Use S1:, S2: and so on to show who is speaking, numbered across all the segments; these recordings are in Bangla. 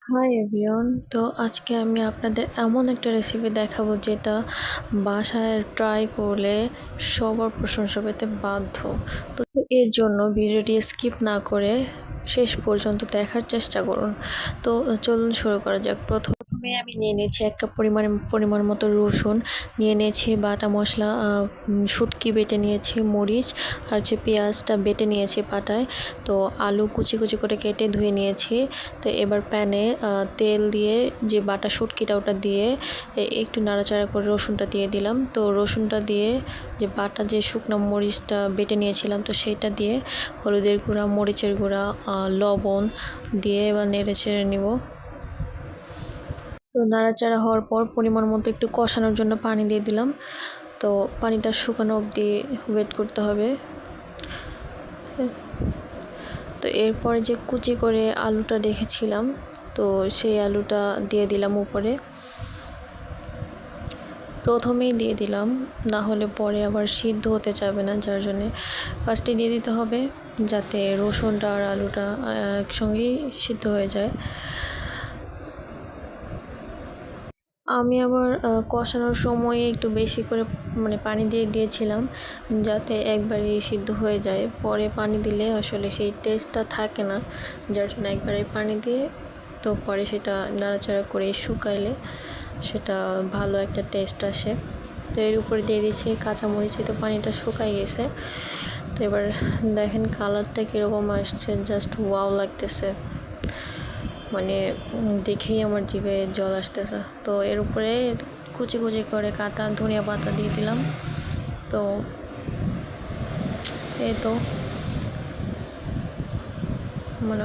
S1: Hi everyone. তো আজকে আমি আপনাদের এমন একটা রেসিপি দেখাবো যেটা বাসায় ট্রাই করলে সবার প্রশংসা পেতে বাধ্য। তো এর জন্য ভিডিওটি স্কিপ না করে শেষ পর্যন্ত দেখার চেষ্টা করুন। তো চলুন শুরু করা যাক। প্রথমে আমি নিয়ে নিয়েছি 1 কাপ পরিমাণ মতো রসুন, নিয়ে নিয়েছি বাটা মশলা, শুটকি বেটে নিয়েছি, মরিচ আর যে পেঁয়াজটা বেটে নিয়েছি পাটায়। তো আলু কুচি কুচি করে কেটে ধুয়ে নিয়েছি। তো এবার প্যানে তেল দিয়ে যে বাটা শুটকিটা ওটা দিয়ে একটু নাড়াচাড়া করে রসুনটা দিয়ে দিলাম। তো রসুনটা দিয়ে যে বাটা যে শুকনো মরিচটা বেটে নিয়েছিলাম তো সেটা দিয়ে হলুদের গুঁড়া, মরিচের গুঁড়া, লবণ দিয়ে এবার নেড়ে চেড়ে নিব। তো নাড়াচাড়া হওয়ার পর পরিমাণ মতো একটু কষানোর জন্য পানি দিয়ে দিলাম। তো পানিটা শুকানো অবধি ওয়েট করতে হবে। তো এরপরে যে কুচি করে আলুটা রেখেছিলাম তো সেই আলুটা দিয়ে দিলাম উপরে। প্রথমেই দিয়ে দিলাম, না হলে পরে আবার সিদ্ধ হতে যাবে না, যার জন্যে ফার্স্টে দিয়ে দিতে হবে যাতে রসুনটা আর আলুটা একসঙ্গেই সিদ্ধ হয়ে যায়। আমি আবার কষানোর সময় একটু বেশি করে পানি দিয়ে দিয়েছিলাম যাতে একবারেই সিদ্ধ হয়ে যায়। পরে পানি দিলে আসলে সেই টেস্টটা থাকে না, যার জন্য একবারে পানি দিয়ে তো পরে সেটা নাড়াচাড়া করে শুকাইলে সেটা ভালো একটা টেস্ট আসে। তো এর উপরে দিয়ে দিচ্ছি কাঁচামরিচ। তো পানিটা শুকাই গেছে। তো এবার দেখেন কালারটা কীরকম আসছে, জাস্ট ওয়াও লাগতেছে, দেখেই আমার জিভে জল আসতেছে। তো এর উপরে কুচি কুচি করে কাটা ধনিয়া পাতা দিয়ে দিলাম। তো এই তো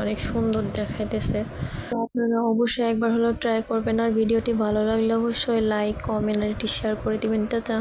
S1: অনেক সুন্দর দেখাইতেছে। তো আপনারা অবশ্যই একবার হলেও ট্রাই করবেন, আর ভিডিওটি ভালো লাগলে অবশ্যই লাইক, কমেন্ট আর একটি শেয়ার করে দিবেন। টাটা।